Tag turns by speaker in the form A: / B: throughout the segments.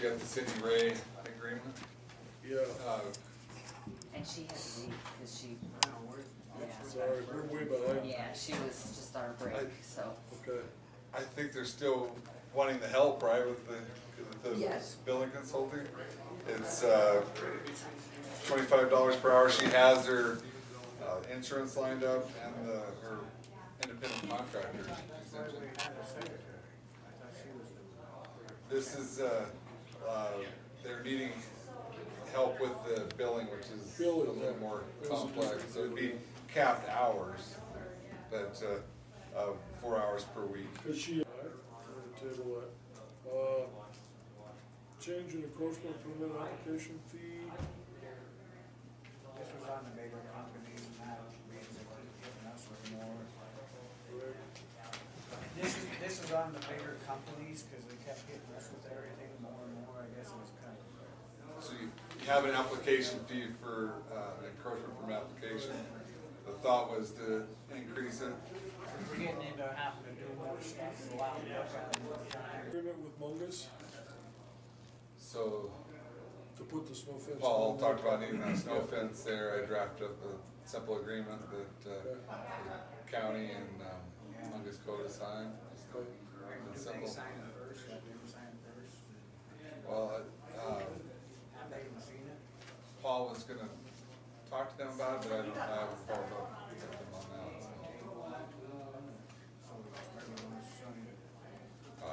A: you got the Cindy Ray agreement.
B: Yeah.
C: And she had to leave because she,
B: Sorry, we're way behind.
C: yeah, she was just on a break, so.
B: Okay.
A: I think they're still wanting the help, right, with the
C: Yes.
A: billing consulting. It's $25 per hour. She has her insurance lined up and her independent contractor exemption. This is they're needing help with the billing, which is a little more complex. So it'd be capped hours, but 4 hours per week.
B: Is she, I'm gonna table that. Change in encroachment permit application fee.
D: This was on the bigger company, now it's basically giving us more. This is on the bigger companies, cause they kept hitting us with everything more and more, I guess it was kind of.
A: So you have an application fee for an encroachment permit application. The thought was to increase it.
D: We're getting into having to do more stuff, a lot of look at it more time.
B: Agreement with Mungus
A: So
B: to put the snow fence.
A: Paul
B: on
A: talked
B: there.
A: about needing a snow fence there. I drafted up a simple agreement that the county and Mungus Code signed.
B: Okay.
D: Did they sign it first, I didn't sign it first?
A: Well,
D: Have they even seen it?
A: Paul was gonna talk to them about it, but I haven't followed up with them on that. So.
D: So, everyone was showing it.
A: I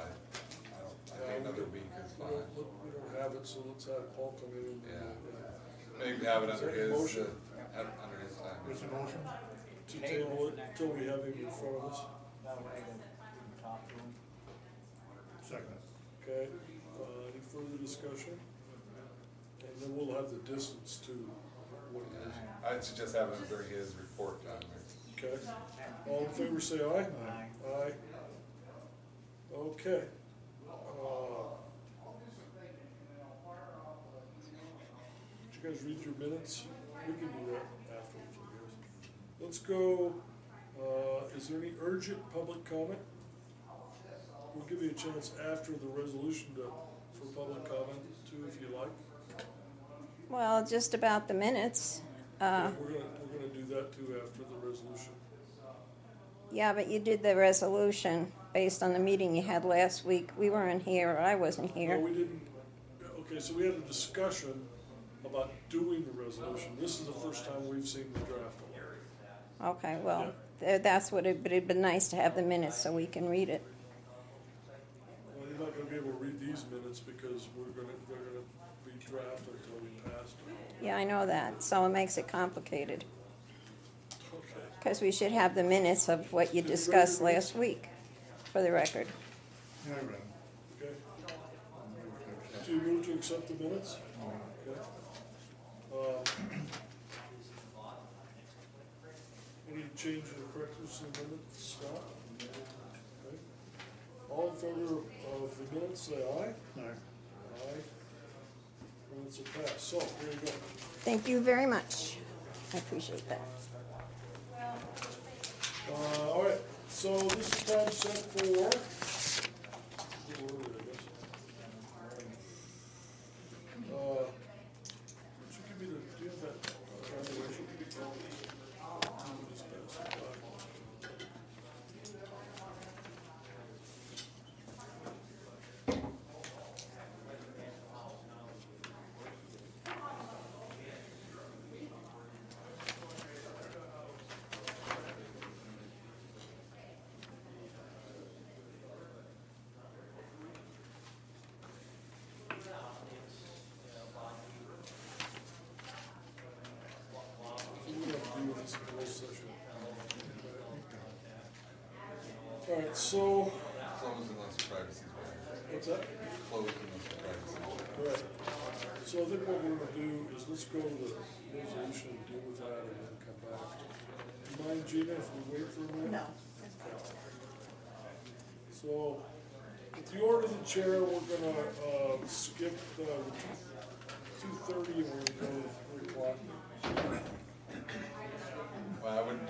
A: think another week is
B: We
A: fine.
B: don't have it, so let's have Paul come in and.
A: Yeah. Maybe have it under
B: Is that a
A: his,
B: motion?
A: under his time.
B: What's the motion? To table it until we have him in front of us.
D: That way that we can talk to them.
B: Second. Okay, any further discussion? And then we'll have the distance too. What it is.
A: I'd suggest having it during his report time.
B: Okay, all in favor say aye.
D: Aye.
B: Aye. Okay. Did you guys read your minutes? We can do that afterwards, I guess. Let's go, is there any urgent public comment? We'll give you a chance after the resolution for public comment too, if you like.
E: Well, just about the minutes.
B: Okay, we're gonna do that too after the resolution.
E: Yeah, but you did the resolution based on the meeting you had last week. We weren't here, or I wasn't
B: No,
E: here.
B: we didn't, okay, so we had a discussion about doing the resolution. This is the first time we've seen the draft.
E: Okay, well, that's what it, but it'd been nice to have the minutes so we can read it.
B: Well, you're not gonna be able to read these minutes because they're gonna be drafted until we pass them.
E: Yeah, I know that, so it makes it complicated.
B: Okay.
E: Because we should have the minutes of what you discussed last week, for the record.
B: Okay. Do you move to accept the minutes? Okay. Any changes or corrections to the minutes, Scott? Okay. All in favor of the minutes, say aye. Aye. Aye. Minutes are passed, so, here you go.
E: Thank you very much. I appreciate that.
B: All right, so this is time set for. Would you give me the, do you have that graduation? Just pass it by. All right, so,
A: Close unless privacy is violated.
B: what's that?
A: Close unless privacy is violated.
B: All right, so I think what we're gonna do is let's go to the resolution, deal with that, and then come back. Do you mind, Gina, if we wait for a minute?
C: No.
B: So, with the order of the chair, we're gonna, skip, the 2:30 and we're gonna go to 3 o'clock.
A: Well, I wouldn't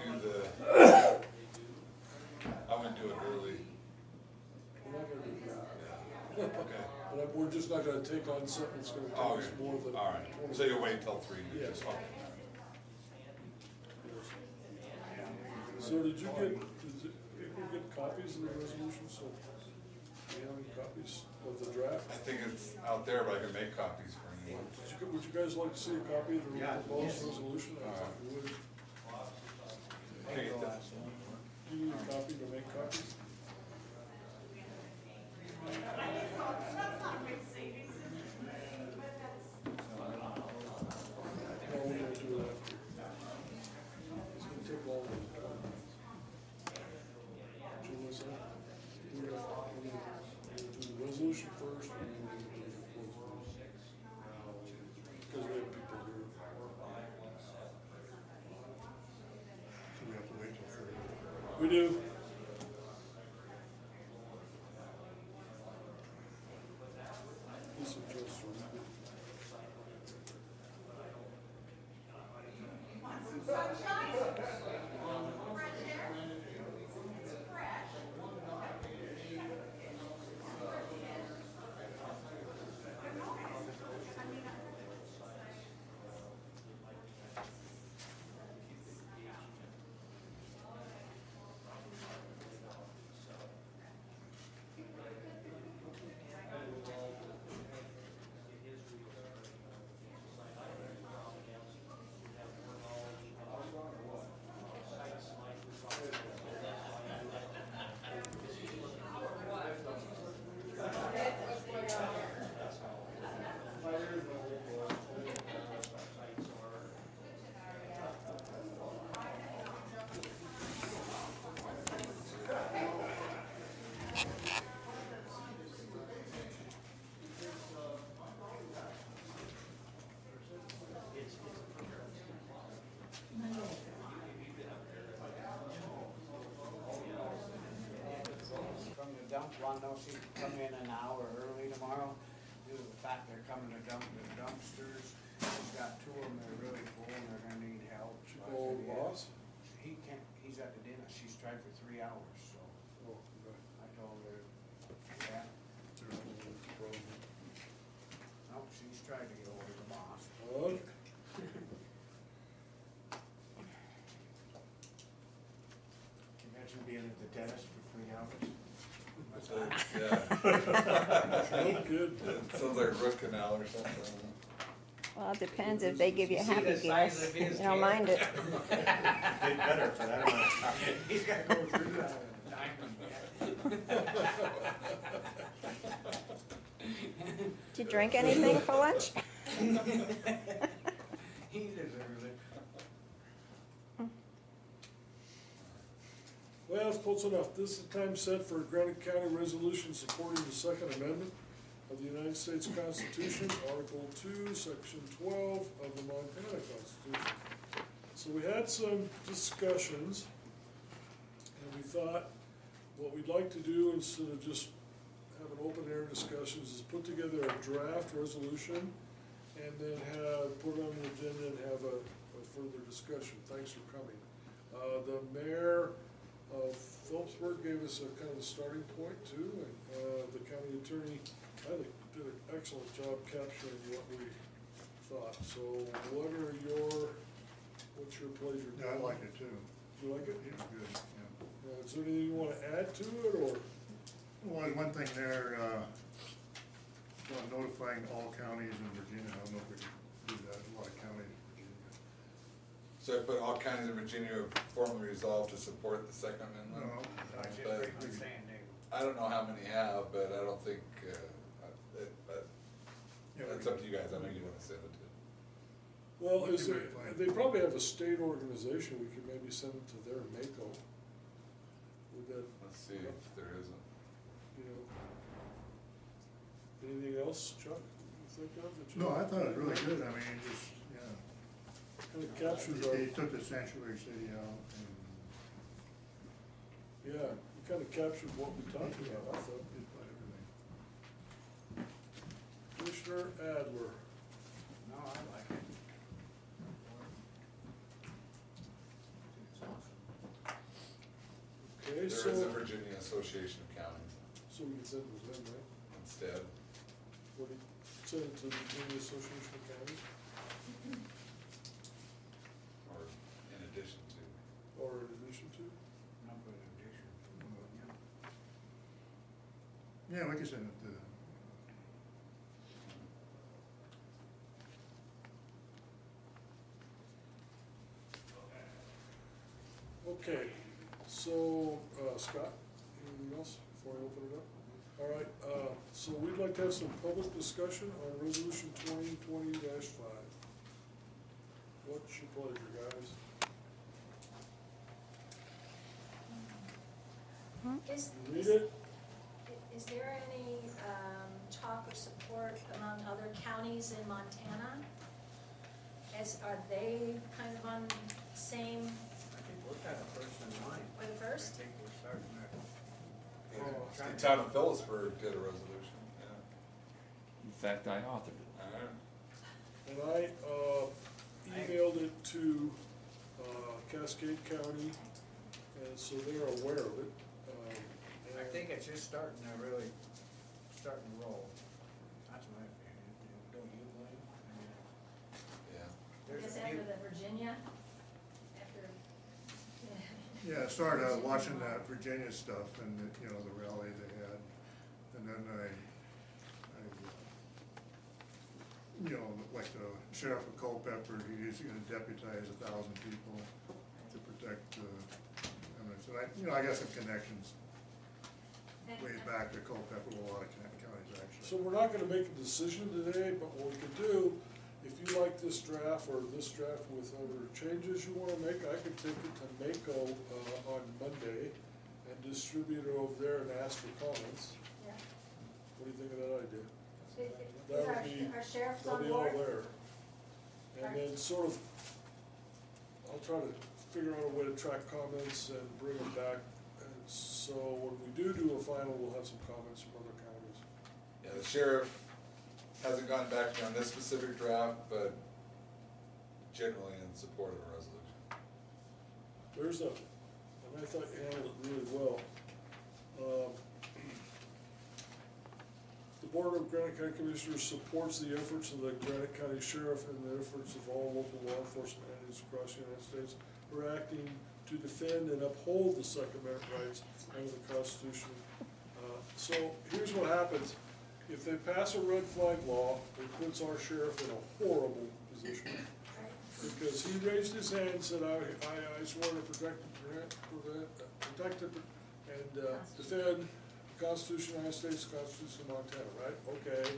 A: do it early.
B: We're not gonna do that.
A: Okay.
B: But we're just not gonna take on something that's gonna
A: Oh,
B: take us more than
A: all right,
B: 20.
A: so you'll wait till 3?
B: Yes.
A: Okay.
B: So did you people get copies of the resolution, so, do you have any copies of the draft?
A: I think it's out there, but I can make copies for anyone.
B: Would you guys like to see a copy of the
D: Yeah.
B: proposed resolution? I thought you would.
A: Okay,
D: Go
A: the-
D: last one.
B: Do you need a copy to make copies? No, we're gonna do it after. It's gonna take longer than 20 minutes. Do you want to say? We're gonna do the resolution first, and then we're gonna do the proposed resolution. Because we have people here.
F: So we have to wait till 3.
B: We do. This is just a little bit.
D: From the dump, wanna know if she can come in an hour early tomorrow, due to the fact they're coming to dump the dumpsters. She's got 2 of them that are really full and they're gonna need help. So I
B: Old
D: said, yeah.
B: boss?
D: He can't, he's at the dentist, she's tried for 3 hours, so
B: Oh, okay.
D: I told her, yeah, no, she's tried to get over the boss.
B: Okay.
D: Can you imagine being at the dentist for 3 hours?
A: Yeah.
B: Oh, good.
A: It sounds like a root canal or something.
E: Well, it depends if they give you
D: You see
E: happy
D: the size
E: gas.
D: of his
E: You don't
D: hair?
E: mind it.
F: Did better for that amount of time.
D: He's gotta go through that diamond.
E: Did you drink anything for lunch?
D: He deserves it.
B: Well, it's close enough. This is the time set for a Granite County resolution supporting the Second Amendment of the United States Constitution, Article 2, Section 12 of the Montana Constitution. So we had some discussions, and we thought what we'd like to do, instead of just having open-air discussions, is put together a draft resolution and then put it on the agenda and have a further discussion. Thanks for coming. The mayor of Philipsburg gave us a kind of a starting point too, and the county attorney, I think, did an excellent job capturing what we thought. So what's your pleasure?
F: Yeah, I like it too.
B: You like it?
F: It's good, yeah.
B: Is there anything you wanna add to it, or?
F: Well, one thing there, notifying all counties in Virginia, I don't know if we can do that, a lot of counties in Virginia.
A: So I put all kinds of Virginia have formally resolved to support the Second Amendment.
F: No,
D: I just
A: But
D: pretty much saying, Dave.
A: I don't know how many have, but I don't think,
F: yeah,
A: that's up to you guys. I know you wanna send it to.
B: Well,
F: We
B: is
F: can
B: there,
F: make plans.
B: they probably have a state organization, we could maybe send it to their Mako. Would that,
A: Let's see if there isn't.
B: you know? Anything else, Chuck, you think of that you?
F: No, I thought it was really good, I mean, it just, yeah.
B: Kind of captures our,
F: They took the sanctuary city out and
B: yeah, it kind of captured what we talked about, I thought.
F: did about everything.
B: Commissioner Adler,
D: No, I like it. It's awesome.
B: okay,
A: There is a
B: so
A: Virginia Association of Counties
B: we can send it to them, right?
A: instead.
B: What do you, send it to the Virginia Association of Counties,
A: Or in addition to.
B: or in addition to?
D: Not for the addition.
F: Yeah, we can send it to,
B: Okay, so, Scott, anything else before I open it up? All right, so we'd like to have some public discussion on resolution 2020-5. What's your pleasure, guys?
G: Is,
B: You read
G: is,
B: it?
G: is there any, talk of support among other counties in Montana? Are they kind of on the same,
D: I think we're kind of first in line.
G: we're the
D: I
G: first?
D: think we're starting that.
A: The Town of Philipsburg did a resolution, yeah.
H: In fact, I authored it.
B: And I emailed it to Cascade County, and so they're aware of it.
D: I think it's just starting to really, starting to roll. That's my opinion. Don't you, Blaine? I mean,
A: Yeah.
G: I
D: there's
G: guess
D: a few.
G: after the Virginia, after,
F: yeah, I started out watching that Virginia stuff and, you know, the rally they had. And then you know, like the sheriff of Culpeper, he's gonna deputize 1,000 people to protect, so I got some connections way back to Culpeper, with a lot of counties actually.
B: So we're not gonna make a decision today, but what we could do, if you like this draft or this draft with other changes you wanna make, I could take it to Mako, on Monday and distribute it over there and ask for comments.
G: yeah.
B: What do you think of that idea?
G: Is
B: That'll be,
G: our sheriff's
B: they'll
G: on
B: be all
G: board?
B: there. And then sort of, I'll try to figure out a way to track comments and bring them back. And so when we do a final, we'll have some comments from other counties.
A: Yeah, the sheriff hasn't gotten back to me on this specific draft, but generally in support of the resolution.
B: There's a, and I thought you handled it really well. The Board of Granite County Commissioners supports the efforts of the Granite County Sheriff and the efforts of all local law enforcement entities across the United States who are acting to defend and uphold the Second Amendment rights under the Constitution. So here's what happens. If they pass a red flag law, it puts our sheriff in a horrible position.
G: Right.
B: Because he raised his hand and said, I swear to protect and defend the Constitution of the United States, the Constitution of Montana, right? Okay.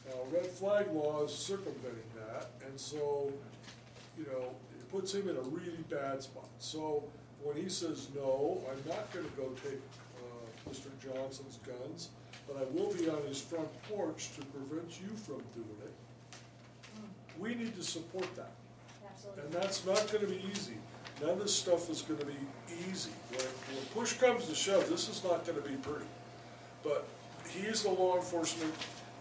B: Now, red flag law is circumventing that, and so, you know, it puts him in a really bad spot. So when he says, no, I'm not gonna go take Mr. Johnson's guns, but I will be on his front porch to prevent you from doing it, we need to support that.
G: Absolutely.
B: And that's not gonna be easy. None of this stuff is gonna be easy. When push comes to shove, this is not gonna be pretty. But he is the law enforcement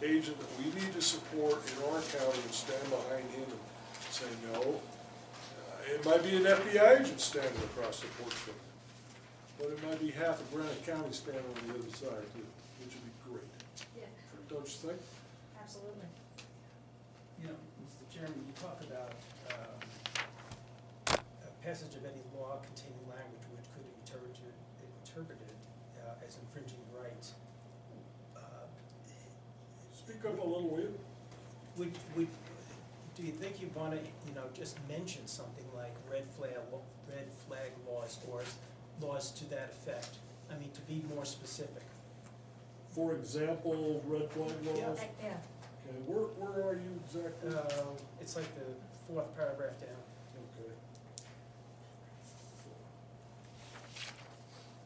B: agent that we need to support in our county and stand behind him and say no. It might be an FBI agent standing across the porch from him, but it might be half of Granite County standing on the other side too, which would be great.
G: Yeah,
B: Don't you think?
G: absolutely.
I: You know, Mr. Chairman, you talk about a passage of any law containing language which could be interpreted as infringing rights.
B: Speak up a little, will you?
I: Do you think you want to, you know, just mention something like red flag laws or laws to that effect? I mean, to be more specific.
B: For example, red flag laws?
I: Yeah.
G: Yeah,
B: Okay, where are you exactly?
I: It's like the fourth paragraph down.
B: Okay.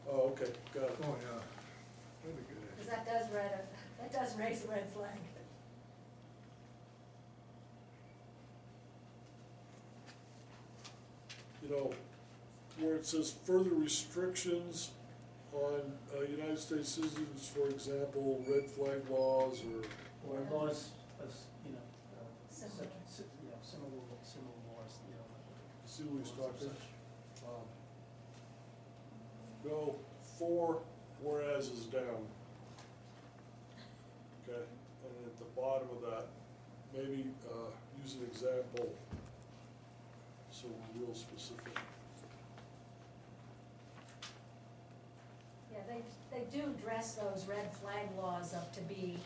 B: Oh, okay, got it.
F: Oh, yeah. That'd be good.
G: because that does raise a red flag.
B: You know, where it says further restrictions on United States citizens, for example, red flag laws or,
I: Or laws of, you know,
G: Similar.
I: similar laws, you know.
B: see what he's talking. Go 4 whereas is down. Okay, and bottom of that, maybe, use an example, so we're real specific.
G: Yeah, they do dress those red flag laws up to be,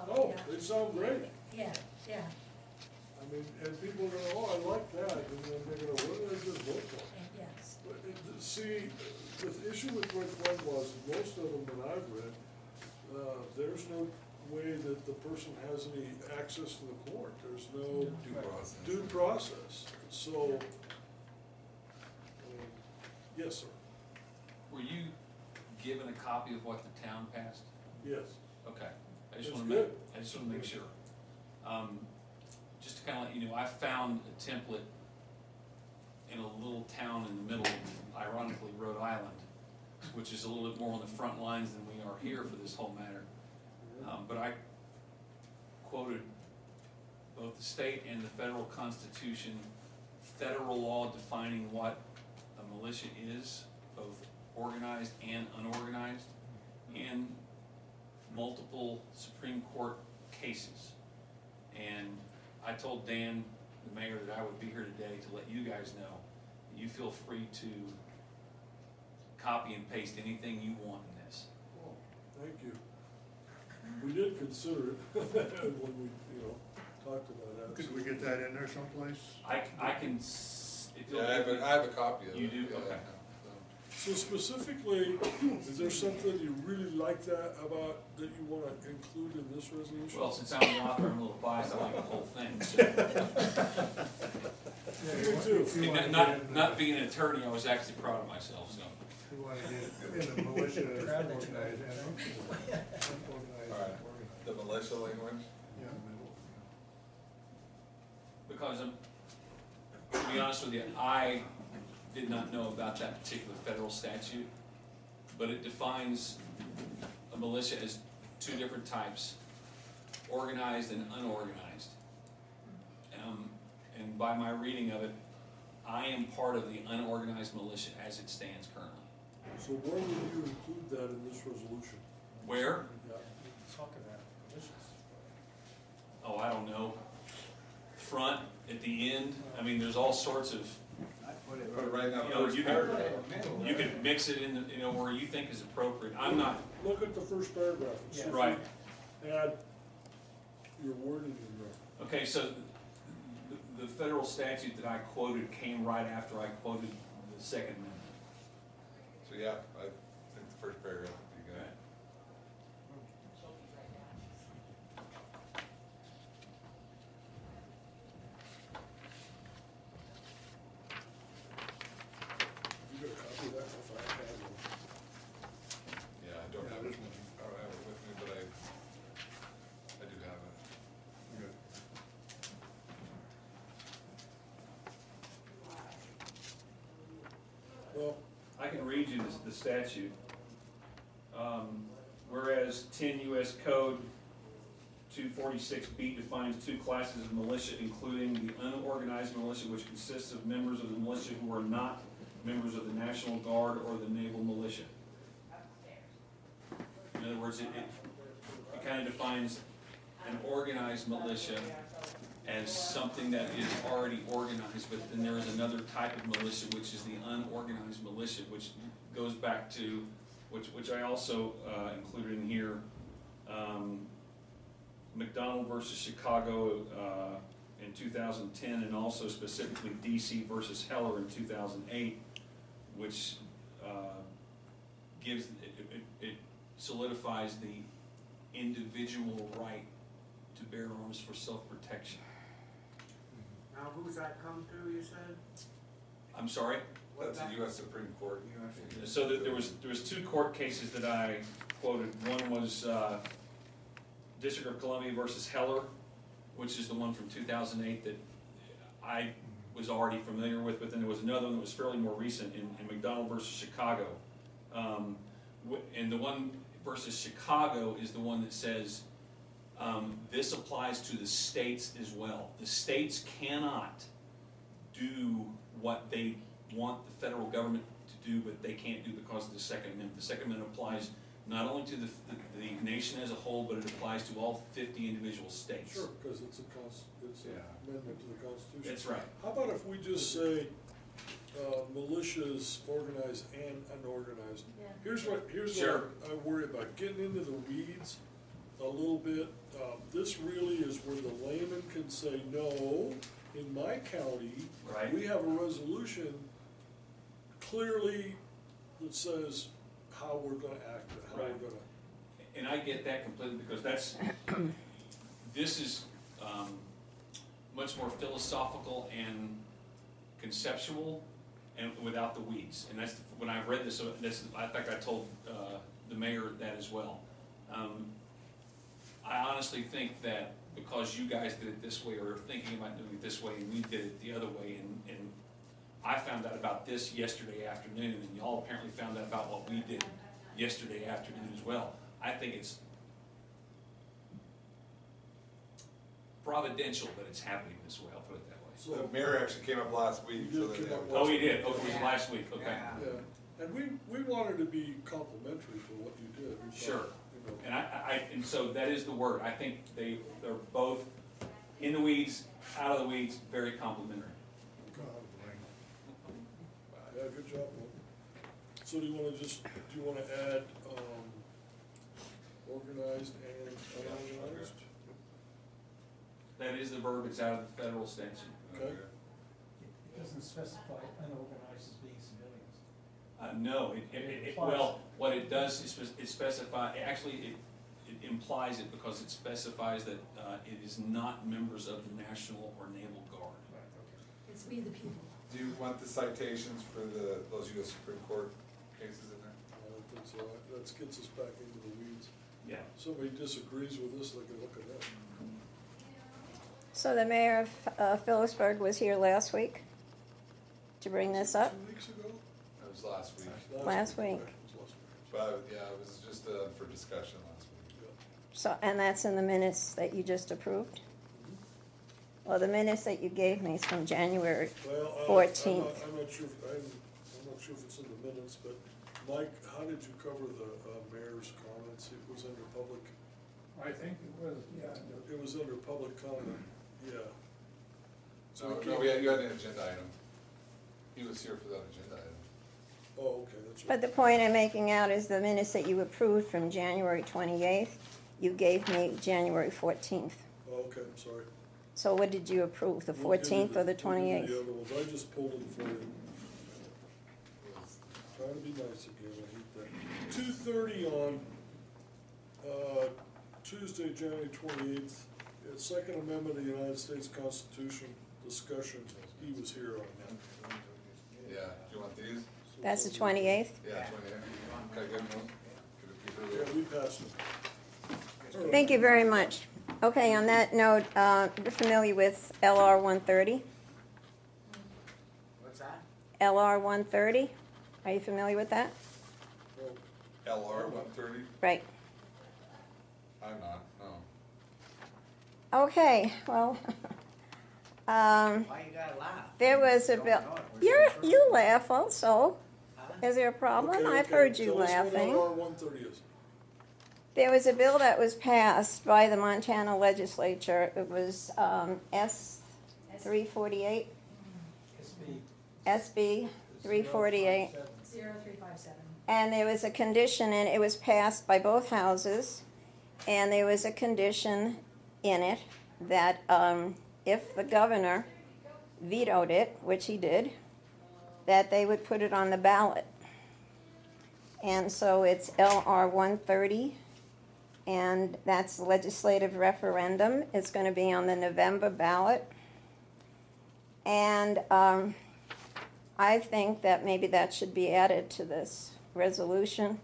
B: Oh,
G: yeah.
B: they sound great.
G: Yeah, yeah,
B: I mean, and people are gonna, oh, I like that, and then they're gonna, what did I just vote for?
G: and yes.
B: But see, the issue with red flag laws, most of them that I've read, there's no way that the person has any access to the court. There's no
A: Due process.
B: due process. So, yes, sir,
J: Were you given a copy of what the town passed?
B: yes.
J: Okay, I just
B: That's
J: wanna make,
B: good.
J: I just wanna make sure. Just to kinda let you know, I found a template in a little town in the middle of, ironically, Rhode Island, which is a little bit more on the front lines than we are here for this whole matter. But I quoted both the state and the federal constitution, federal law defining what a militia is, both organized and unorganized, and multiple Supreme Court cases. And I told Dan, the mayor, that I would be here today to let you guys know that you feel free to copy and paste anything you want in this.
B: Well, thank you. We did consider it when we, talked about that.
F: Could we get that in there someplace?
J: I can, if you'll
A: Yeah, I have a copy of it.
J: You do?
A: Yeah,
J: Okay.
B: So specifically, is there something you really like that about, that you wanna include in this resolution?
J: Well, since I'm the author, I'm a little biased, I like the whole thing, so.
B: Me too.
J: And not being an attorney, I was actually proud of myself, so.
F: You wanna get in the militia
I: Proud that you
F: organized,
A: All right. The militia language?
F: yeah.
J: Because to be honest with you, I did not know about that particular federal statute, but it defines a militia as two different types, organized and unorganized. And by my reading of it, I am part of the unorganized militia as it stands currently.
B: So where would you include that in this resolution?
J: Where?
B: Yeah.
I: Talk about militias.
J: Oh, I don't know. Front, at the end, I mean, there's all sorts of,
D: I put it
A: Put it right in that
J: You know,
A: first
J: you can-
A: paragraph.
J: you can mix it in, where you think is appropriate. I'm not,
B: Look at the first paragraph. and see if you
J: right.
B: Add your wording in there.
J: Okay, so the federal statute that I quoted came right after I quoted the Second Amendment.
A: So yeah, I think the first paragraph would be good.
J: Okay.
B: You got a copy of that if I had one.
A: Yeah, I don't have it with me, but I do have it.
F: Good.
B: Well,
J: I can read you the statute. Whereas 10 U.S. Code 246B defines two classes of militia, including the unorganized militia, which consists of members of the militia who are not members of the National Guard or the Naval Militia. In other words, it kind of defines an organized militia as something that is already organized, but then there is another type of militia, which is the unorganized militia, which goes back to, which I also included in here, McDonald versus Chicago in 2010, and also specifically DC versus Heller in 2008, which gives, it solidifies the individual right to bear arms for self-protection.
D: Now, who's that come to, you said?
J: I'm sorry?
A: That's a US Supreme Court.
J: So there was two court cases that I quoted. One was District of Columbia versus Heller, which is the one from 2008 that I was already familiar with, but then there was another one that was fairly more recent in McDonald versus Chicago. And the one versus Chicago is the one that says this applies to the states as well. The states cannot do what they want the federal government to do, but they can't do because of the Second Amendment. The Second Amendment applies not only to the nation as a whole, but it applies to all 50 individual states.
B: Sure, because it's an
A: Yeah.
B: amendment to the Constitution.
J: That's right.
B: How about if we just say, militias organized and unorganized?
G: Yeah.
B: Here's what
J: Sure.
B: I worry about, getting into the weeds a little bit. This really is where the layman can say, no, in my county,
J: Right.
B: we have a resolution clearly that says how we're gonna act, how
J: Right.
B: we're gonna.
J: And I get that completely, because this is much more philosophical and conceptual and without the weeds. And that's, when I read this, in fact, I told the mayor that as well. I honestly think that because you guys did it this way, or are thinking about doing it this way, and we did it the other way, and I found out about this yesterday afternoon, and y'all apparently found out about what we did yesterday afternoon as well. I think it's providential that it's happening this way, I'll put it that way.
B: So,
A: The mayor actually came up last week, so that.
J: Oh, he did, oh, it was last week, okay.
B: yeah, and we wanted to be complimentary to what you did. We thought,
J: Sure.
B: you know,
J: And so that is the word, I think they're both in the weeds, out of the weeds, very complimentary.
B: Yeah, good job, Will. So do you wanna add, organized and unorganized?
J: That is the verb, it's out of the federal statute.
B: Okay.
I: It doesn't specify unorganized as being civilians.
J: No, well, what it does is it specify, actually, it implies it because it specifies that it is not members of the National or Naval Guard.
G: It's we the people.
A: Do you want the citations for those US Supreme Court cases in there?
B: I don't think so, that gets us back into the weeds.
J: Yeah.
B: Somebody disagrees with this, they can look at that.
E: So the mayor of Philipsburg was here last week to bring this up?
B: 2 weeks ago?
A: That was last week.
E: Last week.
B: Okay, it was last week.
A: But, yeah, it was just for discussion last week.
B: Yeah.
E: So, and that's in the minutes that you just approved? Well, the minutes that you gave me is from January
B: Well,
E: 14th.
B: I'm not sure, I'm not sure if it's in the minutes, but Mike, how did you cover the mayor's comments? It was under public,
K: I think it was, yeah.
B: it was under public comment, yeah. So
A: No,
B: it
A: no,
B: came-
A: you had an agenda item. He was here for that agenda item.
B: Oh, okay, that's right.
E: But the point I'm making out is the minutes that you approved from January 28th, you gave me January 14th.
B: Oh, okay, I'm sorry.
E: So what did you approve, the
B: We'll give you
E: 14th or the
B: we'll give you
E: 28th?
B: the other ones. I just pulled them for you. Trying to be nice again, I hate that. 2:30 on, Tuesday, January 28th, Second Amendment of the United States Constitution discussion. He was here on that.
A: Yeah, do you want these?
E: That's the 28th?
A: Yeah, 28. Can I get one? Could
B: Yeah,
A: it be
B: we passed them. All right.
E: Thank you very much. Okay, on that note, you're familiar with LR 130?
D: What's that?
E: LR 130? Are you familiar with that?
B: Well,
A: LR 130?
E: Right.
A: I'm not, no.
E: Okay, well,
D: Why you gotta laugh?
E: there was a
D: Don't
E: bill.
D: know it. We're here
E: You laugh also.
D: Huh?
E: Is there a problem?
B: okay,
E: I've
B: okay.
E: heard you
B: Tell us what
E: laughing.
B: LR 130 is.
E: There was a bill that was passed by the Montana legislature. It was S 348, SB 348.
G: 0357.
E: And there was a condition, and it was passed by both houses, and there was a condition in it that if the governor vetoed it, which he did, that they would put it on the ballot. And so it's LR 130, and that's the legislative referendum. It's going to be on the November ballot. And I think that maybe that should be added to this resolution,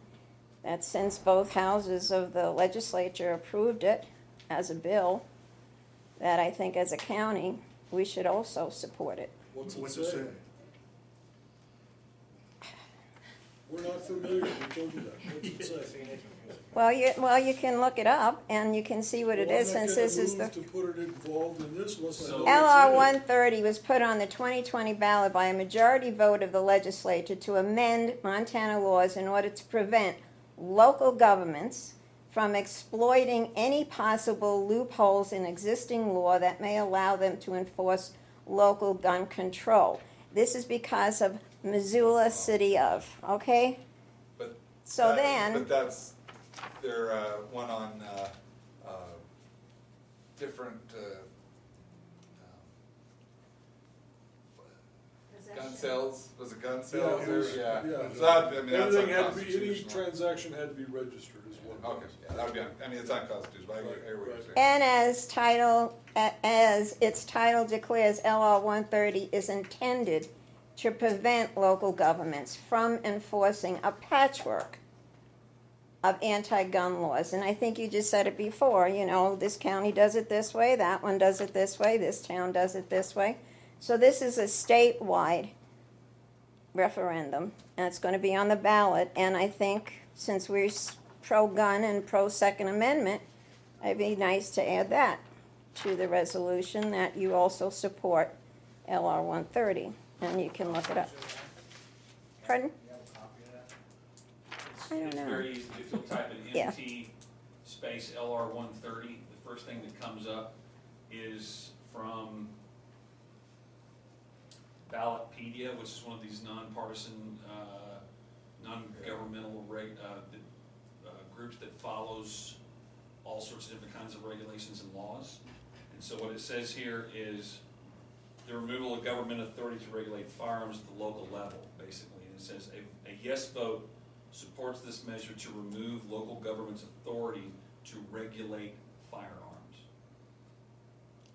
E: that since both houses of the legislature approved it as a bill, that I think as a county, we should also support it.
B: What's
F: What's
B: it
F: it
B: say?
F: say?
B: We're not familiar, we told you that. What's it say?
E: Well, you can look it up, and you can see what it
B: Well,
E: is, since this is
B: I'm
E: the...
B: not gonna move to put it involved in this unless I know
J: So-
B: what's in
E: LR
B: it.
E: 130 was put on the 2020 ballot by a majority vote of the legislature to amend Montana laws in order to prevent local governments from exploiting any possible loopholes in existing law that may allow them to enforce local gun control. This is because of Missoula City of, okay?
A: But
E: So
A: that-
E: then,
A: But that's, their, one on, different, gun sales, was it gun sales
B: Yeah, it
A: or,
B: was-
A: yeah?
B: yeah.
A: So that, I mean, that's
B: Everything had to be, any
A: unconstitutional.
B: transaction had to be registered as well.
A: Okay, yeah, that would be, I mean, it's unconstitutional, I agree with what you're saying.
E: and as its title declares, LR 130 is intended to prevent local governments from enforcing a patchwork of anti-gun laws. And I think you just said it before, you know, this county does it this way, that one does it this way, this town does it this way. So this is a statewide referendum, and it's going to be on the ballot. And I think since we're pro-gun and pro-Second Amendment, it'd be nice to add that to the resolution, that you also support LR 130, and you can look it up. Pardon?
D: You have a copy of that?
E: I don't
J: It's
E: know.
J: very easy, if you'll type in
E: Yeah.
J: MT space LR 130, the first thing that comes up is from Ballotpedia, which is one of these nonpartisan, non-governmental groups that follows all sorts of different kinds of regulations and laws. And so what it says here is the removal of government authority to regulate firearms at the local level, basically. And it says a yes vote supports this measure to remove local government's authority to regulate firearms.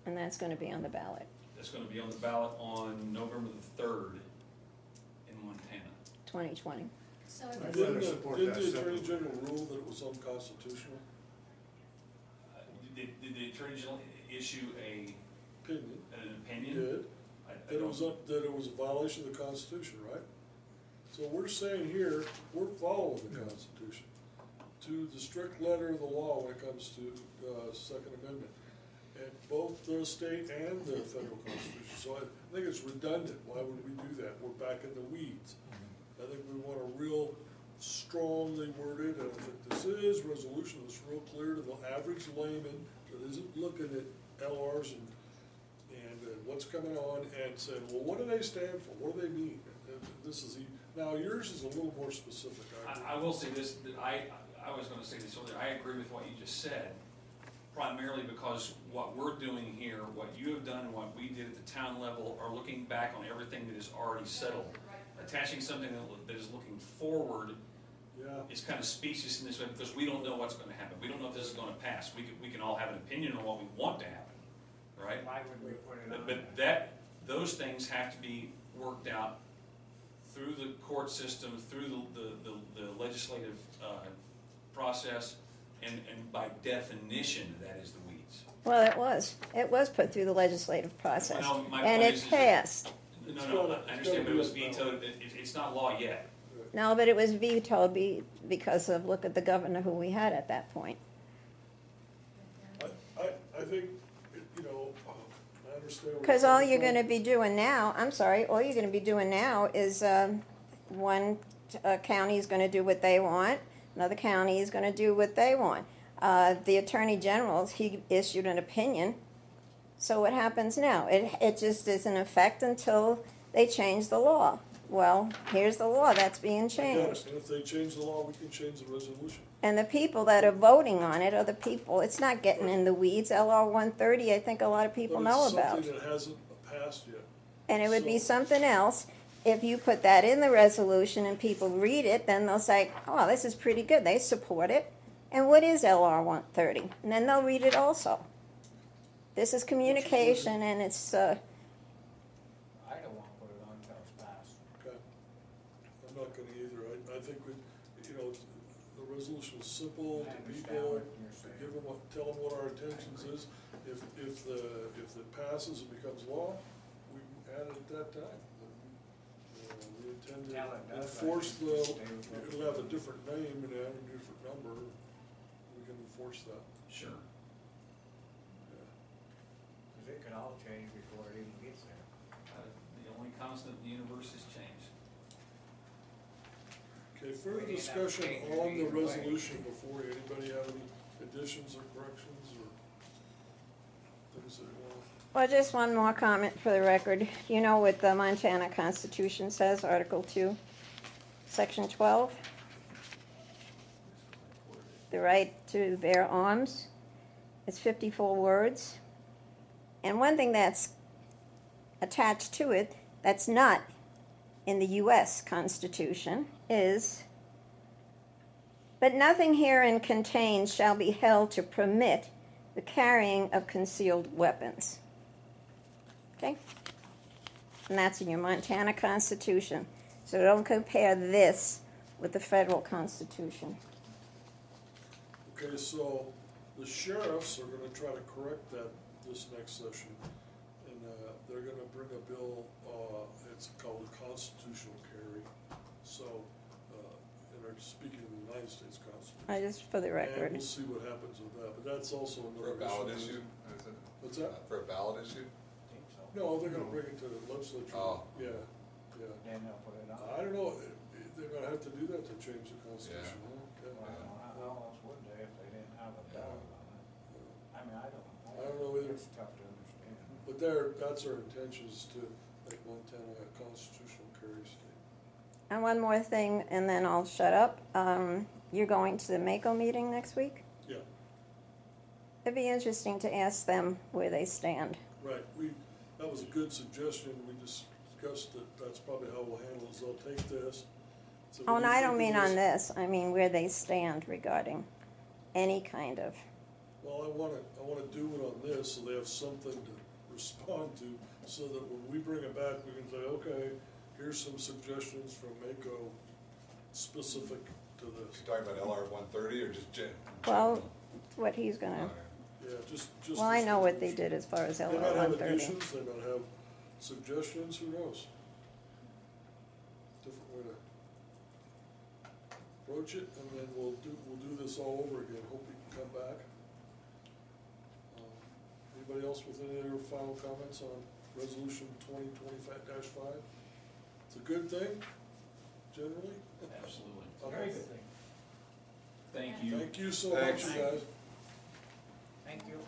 E: And that's going to be on the ballot,
J: That's gonna be on the ballot on November the 3rd in Montana.
E: 2020.
G: So
F: I
G: it's-
F: better
B: Didn't
F: support
B: the
F: that
B: Attorney
F: separately.
B: General rule that it was unconstitutional?
J: Did the Attorney General issue an
B: Opinion,
J: opinion?
B: did,
J: I
B: that it
J: don't-
B: was, that it was a violation of the Constitution, right? So we're saying here, we're following the Constitution to the strict letter of the law when it comes to, Second Amendment. And both the state and the federal Constitution, so I think it's redundant, why would we do that? We're back in the weeds. I think we want a real strongly worded, and I think this is resolution that's real clear to the average layman that isn't looking at LRs and what's coming on and saying, well, what do they stand for? What do they mean? And this is, now yours is a little more specific.
J: I will say this, that I was gonna say this earlier, I agree with what you just said, primarily because what we're doing here, what you have done and what we did at the town level are looking back on everything that is already settled. Attaching something that is looking forward
B: Yeah,
J: is kind of specious in this way because we don't know what's gonna happen. We don't know if this is gonna pass. We can all have an opinion on what we want to happen, right?
D: Why would we put it on?
J: But those things have to be worked out through the court system, through the legislative process, and by definition, that is the weeds.
E: Well, it was put through the legislative process,
J: Well, my
E: and
J: point
E: it
J: is that-
E: passed.
J: No, I understand, but it was vetoed, it's not law yet.
E: No, but it was vetoed because of, look at the governor who we had at that point.
B: I think, you know, I understand. where
E: Because
B: you're
E: all
B: coming
E: you're
B: from.
E: gonna be doing now, I'm sorry, all you're gonna be doing now is, one county is gonna do what they want, another county is gonna do what they want. The Attorney General, he issued an opinion, so what happens now? It just is in effect until they change the law. Well, here's the law that's being
B: I get it.
E: changed.
B: And if they change the law, we can change the resolution.
E: And the people that are voting on it are the people, it's not getting in the weeds. LR 130, I think a lot of people know about.
B: But it's something that hasn't passed yet.
E: And it would be
B: So-
E: something else, if you put that in the resolution and people read it, then they'll say, oh, this is pretty good, they support it. And what is LR 130? And then they'll read it also. This is communication and it's,
D: I don't wanna put it on until it's passed.
B: Okay. I'm not gonna either. I think, you know, the resolution is simple
D: I
B: to
D: understand
B: people,
D: what you're
B: to
D: saying.
B: give them, tell them what our intentions is. If it passes and becomes law, we can add it at that time. We intend to
D: Tell it does,
B: enforce
D: I think stay with what
B: it'll have a different name and have a different number. We can enforce that.
J: Sure.
B: Yeah.
D: Cause it could all change before it even gets there.
J: The only constant in the universe is change.
B: Okay, further
D: We need
B: discussion
D: that change
B: on the
D: either way.
B: resolution before you. Anybody have any additions or corrections or things they want?
E: Well, just one more comment for the record. You know what the Montana Constitution says, Article 2, Section 12? The right to bear arms. It's 54 words. And one thing that's attached to it that's not in the U.S. Constitution is, but nothing herein contained shall be held to permit the carrying of concealed weapons. Okay? And that's in your Montana Constitution. So don't compare this with the federal Constitution.
B: Okay, so the sheriffs are gonna try to correct that this next session. And they're gonna bring a bill, it's called a constitutional carry. So, and they're speaking of the United States Constitution.
E: Just for the
B: And
E: record.
B: we'll see what happens with that, but that's also
A: For
B: another
A: a ballot
B: issue.
A: issue? Is it?
B: What's that?
A: For a ballot issue?
D: I think so.
B: No, they're gonna bring it to the legislature.
A: Oh.
B: Yeah.
D: Then they'll put it on.
B: I don't know, they're gonna have to do that to change the Constitution, huh?
D: Well, I don't know how else would they if they didn't have a ballot on it? I mean, I don't
B: know either.
D: It's tough to understand.
B: But that's our intention, is to make Montana a constitutional carry state.
E: And one more thing, and then I'll shut up. You're going to the Mako meeting next week?
B: Yeah,
E: It'd be interesting to ask them where they stand.
B: right, that was a good suggestion, we discussed that that's probably how we'll handle it, is they'll take this. So
E: Oh,
B: what
E: and
B: do you
E: I don't
B: think
E: mean
B: of
E: on this, I mean where they stand regarding any kind of,
B: Well, I wanna do it on this, so they have something to respond to, so that when we bring it back, we can say, okay, here's some suggestions from Mako specific to this.
A: You talking about LR 130 or just gen?
E: well, what he's gonna,
B: Yeah, just.
E: well, I know what they did as far as
B: They
E: LR
B: might have
E: 130.
B: additions, they might have suggestions, who knows? Different way to approach it, and then we'll do this all over again, hope you can come back. Anybody else with any other final comments on resolution 2025-5? It's a good thing, generally?
J: Absolutely.
B: Okay.
D: Very good thing.
J: Thank you.
B: Thank you so
A: Thanks.
B: much, you guys.
D: Thank you.